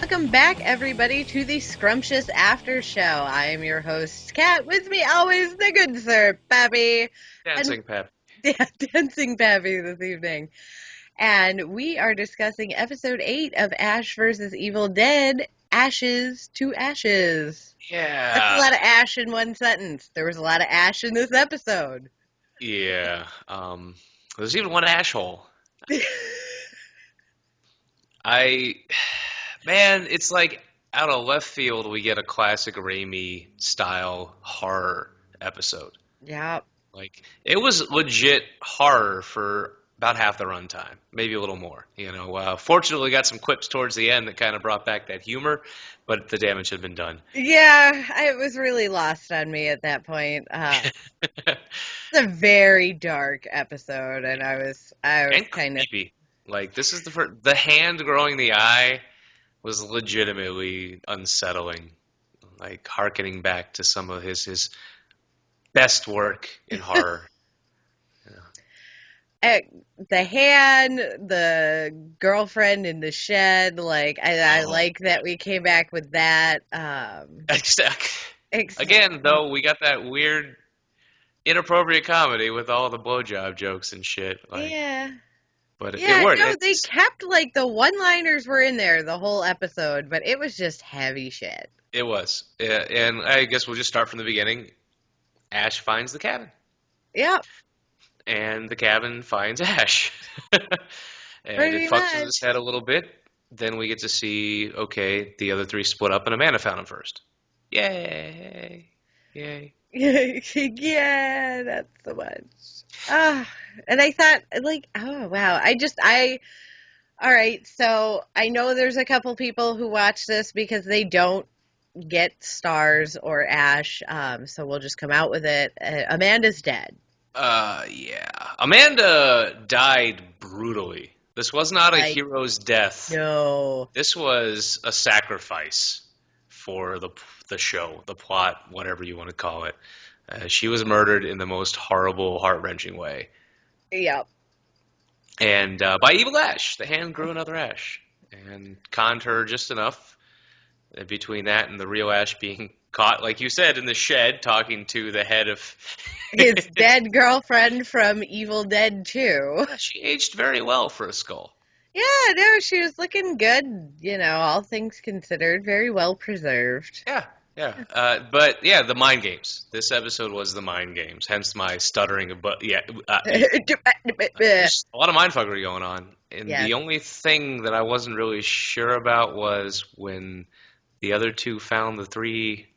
welcome back, everybody, to the Scrumptious Aftershow. I am your host, Kat. With me always, the good sir, Pappy. Dancing Pappy. Yeah, dancing Pappy this evening. And we are discussing episode 8 of Ash vs. Evil Dead, Ashes to Ashes. Yeah. That's a lot of ash in one sentence. There was a lot of ash in this episode. Yeah. There's even one ash hole. Man, it's like out of left field we get a classic Raimi style horror episode. Yeah. Like, it was legit horror for about half the runtime, maybe a little more. Fortunately, we got some quips towards the end that kind of brought back that humor, but the damage had been done. Yeah, it was really lost on me at that point. It's a very dark episode, and I was And kind of creepy. Like, this is the hand growing the eye was legitimately unsettling. Like, hearkening back to some of his best work in horror. the hand, the girlfriend in the shed. Like I like that we came back with that. Again, though, we got that weird, inappropriate comedy with all the blowjob jokes and shit. Like, yeah. But Yeah, it worked. no, they kept, like, the one-liners were in there the whole episode, but it was just heavy shit. It was. And I guess we'll just start from the beginning. Ash finds the cabin. Yep. And the cabin finds Ash. And Pretty it fucks much. with his head a little bit. Then we get to see, okay, the other three split up and Amanda found him first. Yay. Yay. Yeah, that's so much. And I thought, like, oh, wow. All right, so I know there's a couple people who watch this because they don't get Starz or Ash, so we'll just come out with it. Amanda's dead. Yeah. Amanda died brutally. This was not a hero's death. No. This was a sacrifice for the show, the plot, whatever you want to call it. She was murdered in the most horrible, heart-wrenching way. Yep. And by Evil Ash. The hand grew another Ash. And conned her just enough. Between that and the real Ash being caught, like you said, in the shed, talking to the head of... his dead girlfriend from Evil Dead 2. Yeah, she aged very well for a skull. Yeah, no, she was looking good, all things considered, very well preserved. Yeah. But, yeah, the mind games. This episode was the mind games, hence my stuttering. But, yeah, there's a lot of mindfuckery going on. And the only thing that I wasn't really sure about was when the other two found the three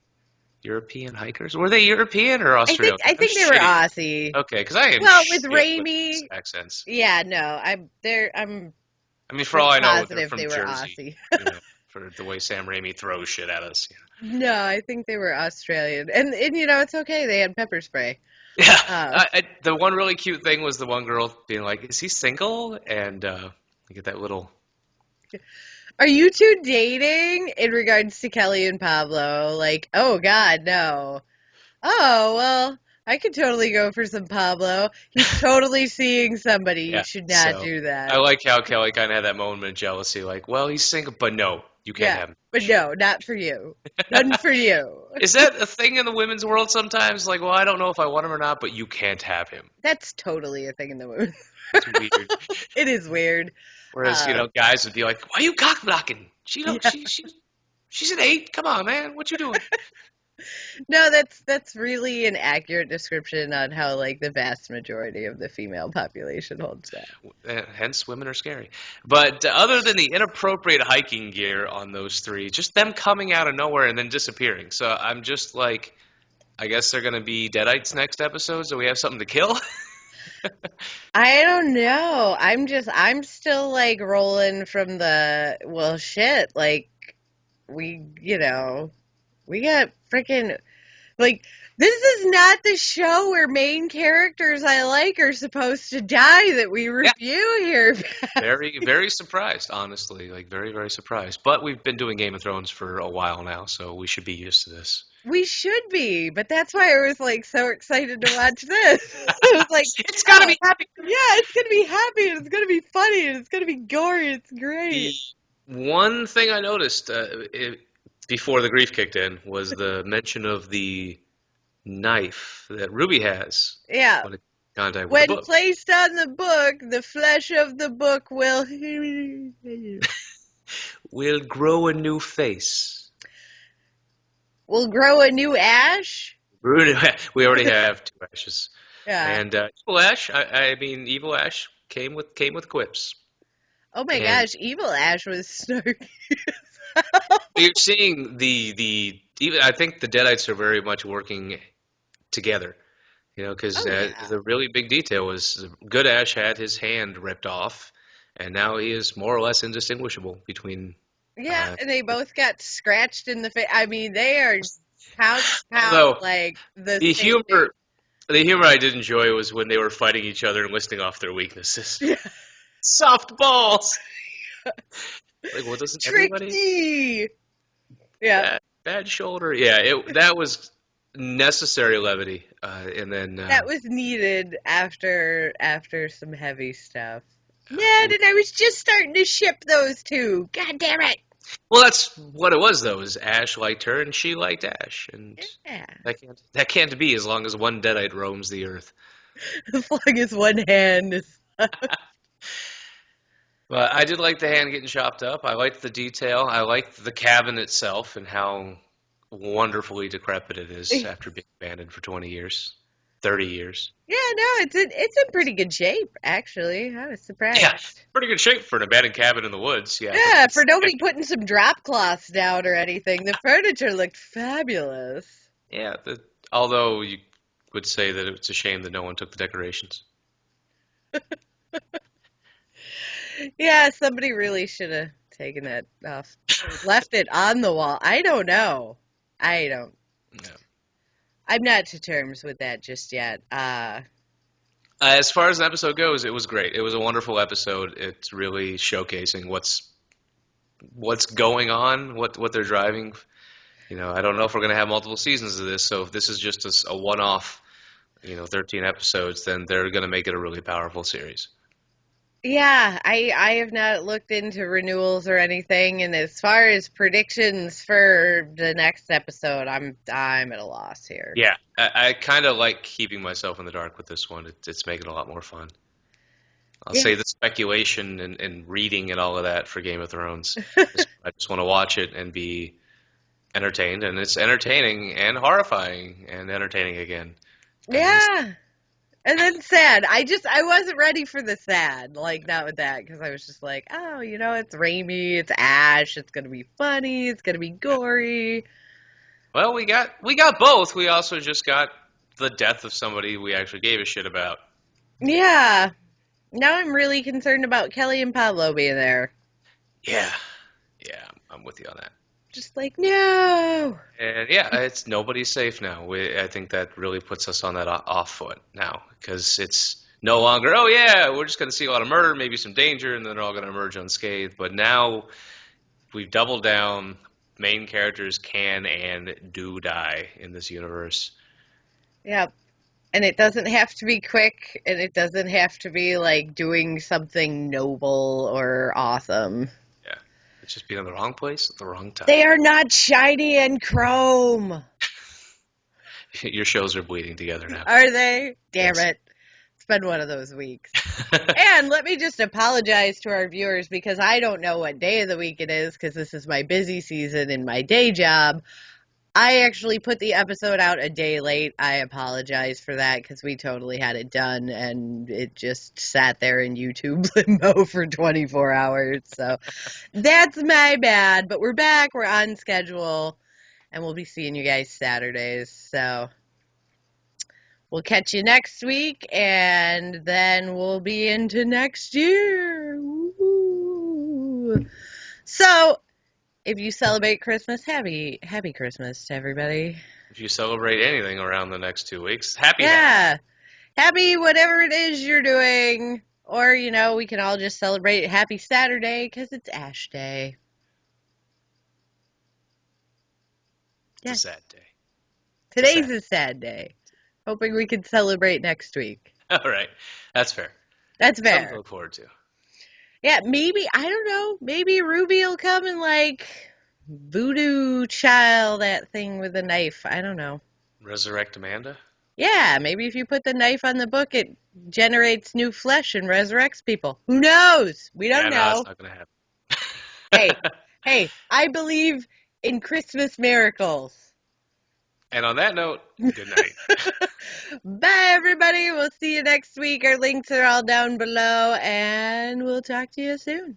European hikers. Were they European or Australian? I think they were Aussie. Okay, because I am with Raimi accents. Yeah, no, I'm. I mean, for all I know, they're positive from they were Jersey. Aussie. For the way Sam Raimi throws shit at us. No, I think they were Australian, and it's okay. They had pepper spray. Yeah. The one really cute thing was the one girl being like, "Is he single?" And you get that little. Are you two dating in regards to Kelly and Pablo? Like, oh God, no. Oh, well, I could totally go for some Pablo. He's totally seeing somebody. You should not do that. I like how Kelly kind of had that moment of jealousy, like, well, he's single, but no, you can't have him. But no, not for you. None for you. Is that a thing in the women's world sometimes? Like, well, I don't know if I want him or not, but you can't have him. That's totally a thing in the women's It's weird. It is weird. Whereas, guys would be like, why are you cock blocking? She's an 8. Come on, man. What you doing? No, that's really an accurate description on how, like, the vast majority of the female population holds that. Hence, women are scary. But other than the inappropriate hiking gear on those three, just them coming out of nowhere and then disappearing. So I'm just like, I guess they're going to be Deadites next episode, so we have something to kill? I don't know. I'm still, like, rolling from well, shit, like, we got freaking, like, this is not the show where main characters I like are supposed to die that we review here. Very, very surprised, honestly. Like, very, very surprised. But we've been doing Game of Thrones for a while now, so we should be used to this. We should be, but that's why I was, like, so excited to watch this. I was like, it's gotta be happy. Yeah, it's gonna be happy, and it's gonna be funny, and it's gonna be gory. It's great. One thing I noticed before the grief kicked in was the mention of the knife that Ruby has Yeah. when it contact with the When book. placed on the book, the flesh of the book will Will grow a new face. will grow a new ash. We already have two Ashes, Yeah. and Evil Ash. I mean, Evil Ash came with quips, Oh my and gosh, evil ash was snarky. you're seeing the even. I think the Deadites are very much working together. Because Oh yeah. the really big detail was Good Ash had his hand ripped off, and now he is more or less indistinguishable between. Yeah, Uh, and they both got scratched in the face. I mean, they are pound for pound although like the the same dude. humor, the humor I did enjoy was when they were fighting each other and listing off their weaknesses. Yeah. Soft balls. Like, well, doesn't everybody? Tricky. Yeah. Bad shoulder. Yeah, that was necessary levity, and then That was needed after some heavy stuff. it Ned was, and I was just starting to ship those two. God damn it. well, that's what it was though. Is Ash liked her and she liked Ash, and Yeah. that can't be as long as one Deadite roams the earth. As long as one hand is. But I did like the hand getting chopped up. I liked the detail. I liked the cabin itself and how wonderfully decrepit it is after being abandoned for 20 years, 30 years. Yeah, no, it's in pretty good shape, actually. I was Yeah, surprised. pretty good shape for an abandoned cabin in the woods. Yeah, but Yeah, for nobody putting some drop cloths down or anything. The furniture looked fabulous. yeah. Although you would say that it's a shame that no one took the decorations. Yeah, somebody really should have taken it off. Left it on the wall. I don't know. I don't. Yeah. I'm not to terms with that just yet. As far as an episode goes, it was great. It was a wonderful episode. It's really showcasing what's going on, what they're driving. I don't know if we're going to have multiple seasons of this. So if this is just a one-off, 13 episodes, then they're going to make it a really powerful series. Yeah, I have not looked into renewals or anything, and as far as predictions for the next episode, I'm at a loss here. Yeah, I kind of like keeping myself in the dark with this one. It's making it a lot more fun. I'll Yeah. say the speculation and reading and all of that for Game of Thrones. I just want to watch it and be entertained, and it's entertaining and horrifying and entertaining again. And Yeah. And then sad. I wasn't ready for the sad, like not with that, because I was just like, oh, it's Raimi, it's Ash, it's gonna be funny, it's gonna be gory. well, we got both. We also just got the death of somebody we actually gave a shit about. Yeah. Now I'm really concerned about Kelly and Pablo being there. Yeah, yeah, I'm with you on that. Just like, no. And yeah, it's nobody's safe now. I think that really puts us on that off foot now because it's no longer, oh yeah, we're just going to see a lot of murder, maybe some danger, and then they're all going to emerge unscathed. But now we've doubled down. Main characters can and do die in this universe. Yeah. And it doesn't have to be quick, and it doesn't have to be like doing something noble or awesome. Yeah, it's just being in the wrong place at the wrong time. They are not shiny and chrome. Your shows are bleeding together now. Are they? Damn Yes. it. It's been one of those weeks. And let me just apologize to our viewers because I don't know what day of the week it is because this is my busy season in my day job. I actually put the episode out a day late. I apologize for that because we totally had it done and it just sat there in YouTube limbo for 24 hours. So that's my bad. But we're back. We're on schedule and we'll be seeing you guys Saturdays. So we'll catch you next week and then we'll be into next year. Woo-hoo. So if you celebrate Christmas, happy Christmas to everybody. If you celebrate anything around the next 2 weeks, happy. Yeah. Happy whatever it is you're doing. Or, we can all just celebrate Happy Saturday because it's Ash Day. It's a Yes. sad day. Today's a sad day. Hoping we can celebrate next week. All right, that's fair. That's Something to fair. look forward to. Yeah, maybe, I don't know, maybe Ruby will come and like voodoo child that thing with a knife. I don't know. Resurrect Amanda? Yeah, maybe if you put the knife on the book, it generates new flesh and resurrects people. Who knows? We don't Yeah, no, that's know. not gonna Hey, happen. hey, I believe in Christmas miracles. And on that note, good night. Bye, everybody. We'll see you next week. Our links are all down below, and we'll talk to you soon.